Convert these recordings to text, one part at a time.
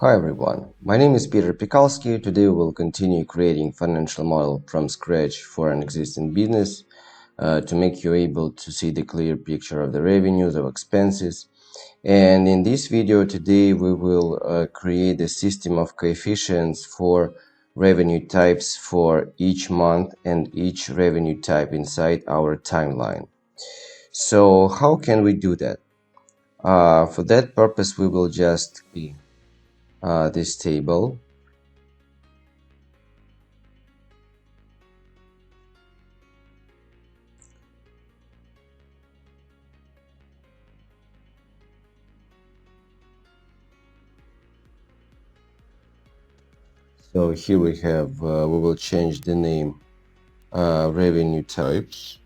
Hi everyone, my name is Piterpakulski. Today we will continue creating financial model from scratch for an existing business to make you able to see the clear picture of the revenues, of expenses. And in this video today we will create a system of coefficients for revenue types for each month and each revenue type inside our timeline. So how can we do that? For that purpose we will just be this table. So here we have, we will change the name revenue types.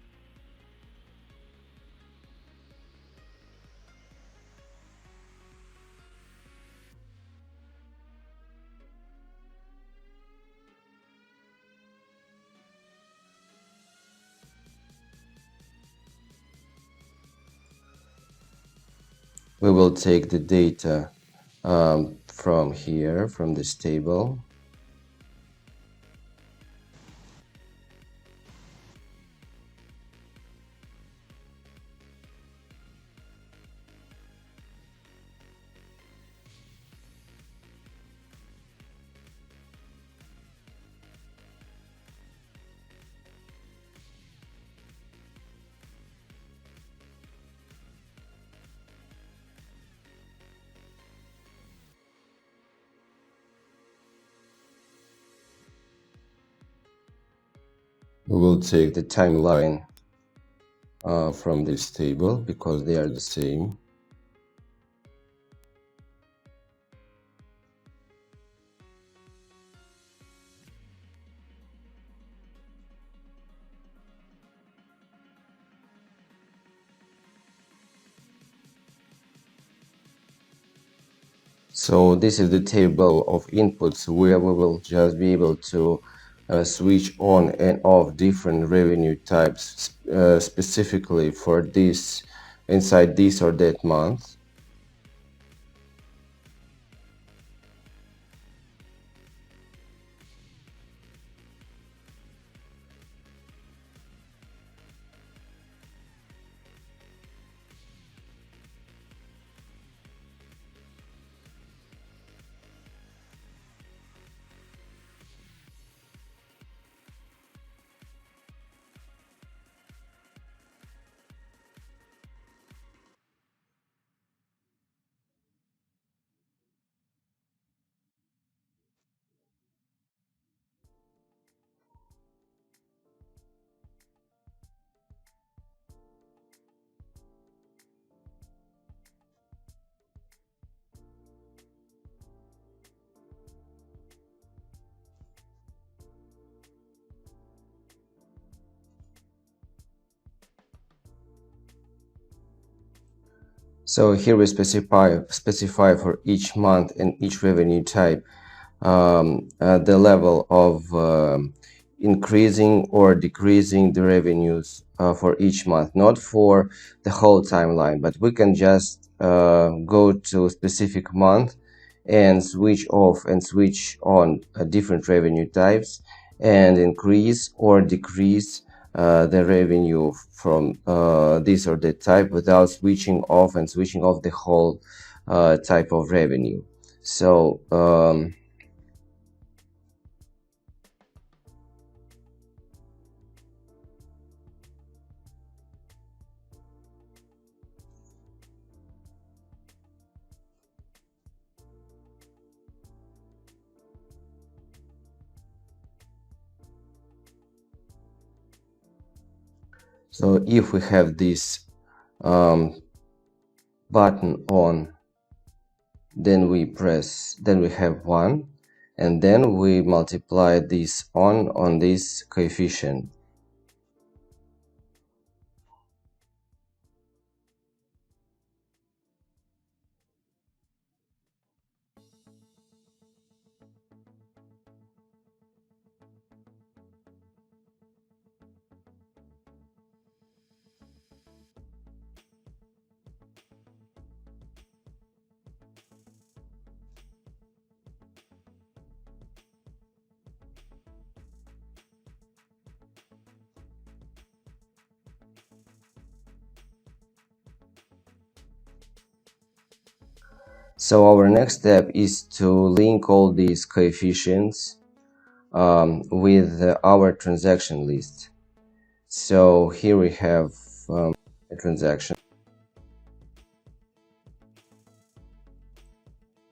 We will take the data from here, from this table. We will take the timeline from this table because they are the same. So this is the table of inputs where we will just be able to switch on and off different revenue types specifically for this inside this or that month. So here we specify for each month and each revenue type the level of increasing or decreasing the revenues for each month, not for the whole timeline, but we can just go to a specific month and switch off and switch on different revenue types and increase or decrease the revenue from this or that type without switching off and switching off the whole type of revenue. So so if we have this button on, then we have 1, and then we multiply this on this coefficient. So our next step is to link all these coefficients with our transaction list. So here we have a transaction.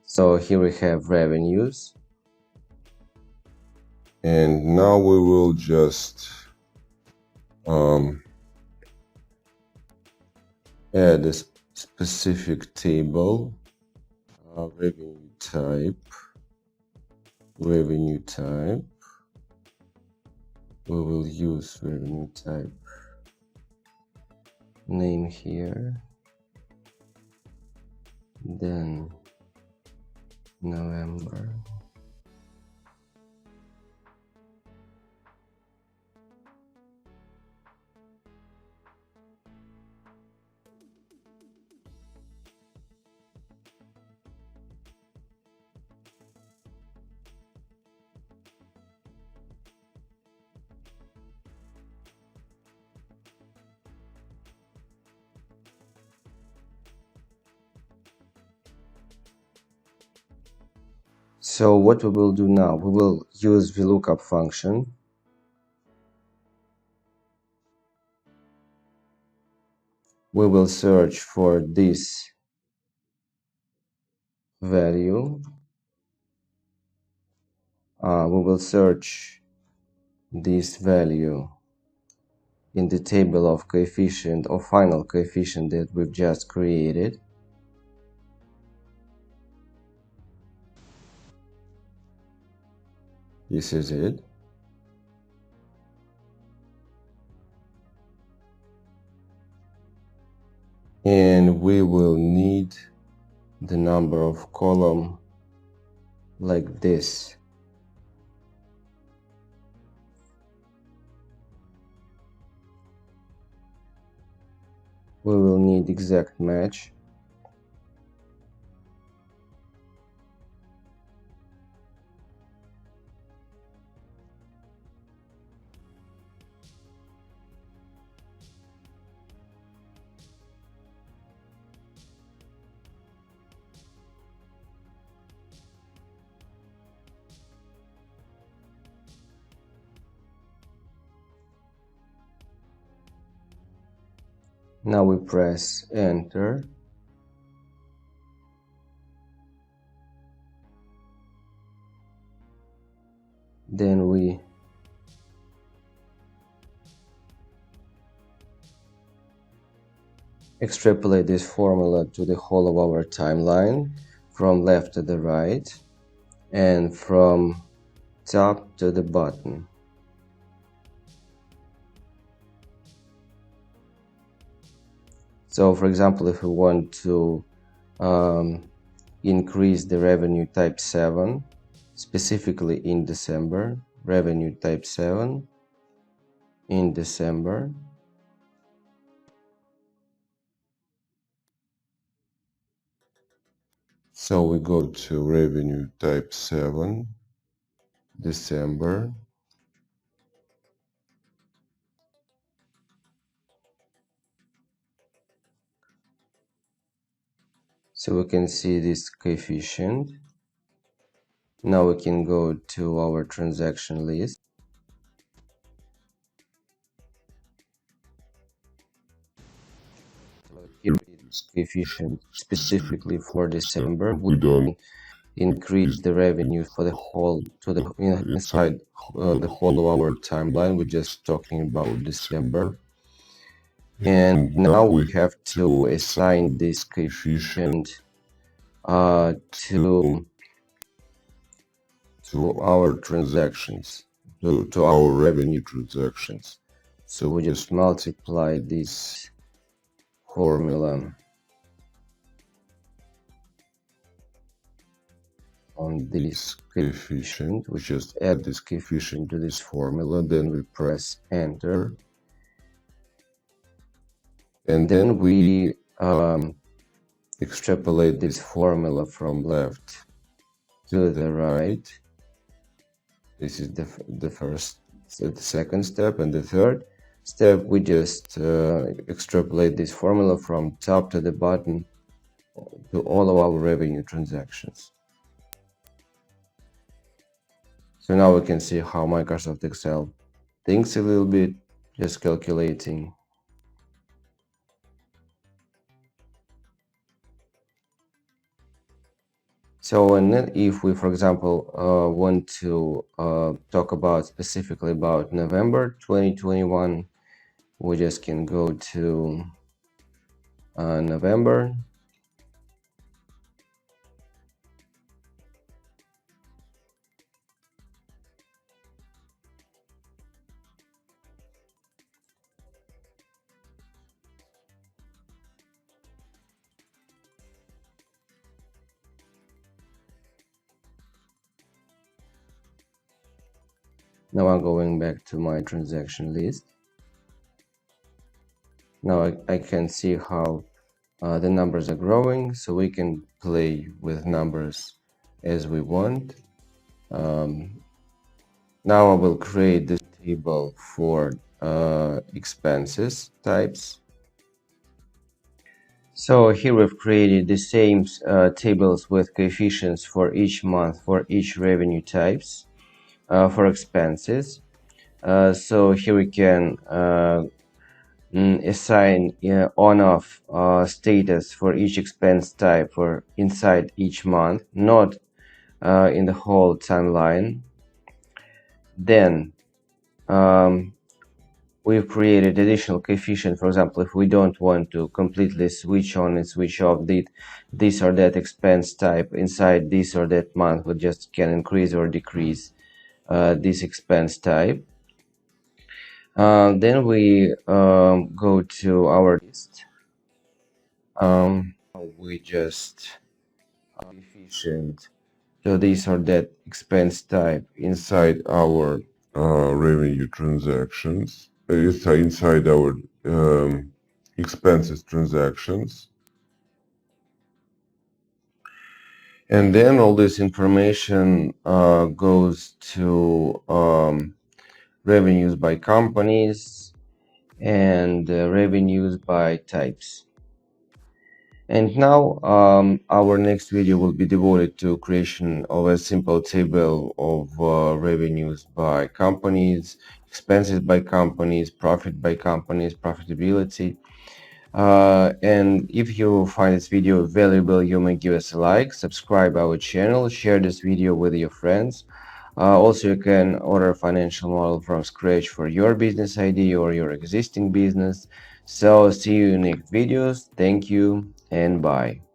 So here we have revenues. And now we will just add a specific table, revenue type. We will use revenue type Name here. Then November. So what we will do now, we will use VLOOKUP function. We will search for this value. We will search this value in the table of coefficient or final coefficient that we've just created. This is it. And we will need the number of column Like this. We will need exact match. Now we press enter. Then we extrapolate this formula to the whole of our timeline, from left to the right and from top to the bottom. So for example, if we want to increase the revenue type 7, specifically in December, revenue type 7 in December. So we go to revenue type 7, December. So we can see this coefficient. Now we can go to our transaction list. Here is coefficient specifically for December. We don't increase the revenue for the whole inside the whole of our timeline. We're just talking about December. And now we have to assign this coefficient to our transactions, to our revenue transactions. So we just multiply this formula on this coefficient. We just add this coefficient to this formula, then we press enter. And then we extrapolate this formula from left to the right. This is the first, so the second step. And the third step, we just extrapolate this formula from top to the bottom to all of our revenue transactions. So now we can see how Microsoft Excel thinks a little bit, just calculating. So, and then if we, for example, want to talk about specifically about November 2021, we just can go to November. Now I'm going back to my transaction list. Now I can see how the numbers are growing, so we can play with numbers as we want. Now I will create this table for expenses types. So here we've created the same tables with coefficients for each month for each revenue types for expenses. So here we can assign on-off status for each expense type for inside each month, not in the whole timeline. Then we've created additional coefficient. For example, if we don't want to completely switch on and switch off this or that expense type inside this or that month, we just can increase or decrease this expense type. Then we go to our list. We just coefficient. So this or that expense type inside our revenue transactions, inside our expenses transactions. And then all this information goes to revenues by companies and revenues by types. And now our next video will be devoted to creation of a simple table of revenues by companies, expenses by companies, profit by companies, profitability. And if you find this video valuable, you may give us a like, subscribe our channel, share this video with your friends. Also, you can order a financial model from scratch for your business idea or your existing business. So see you in next videos. Thank you and bye.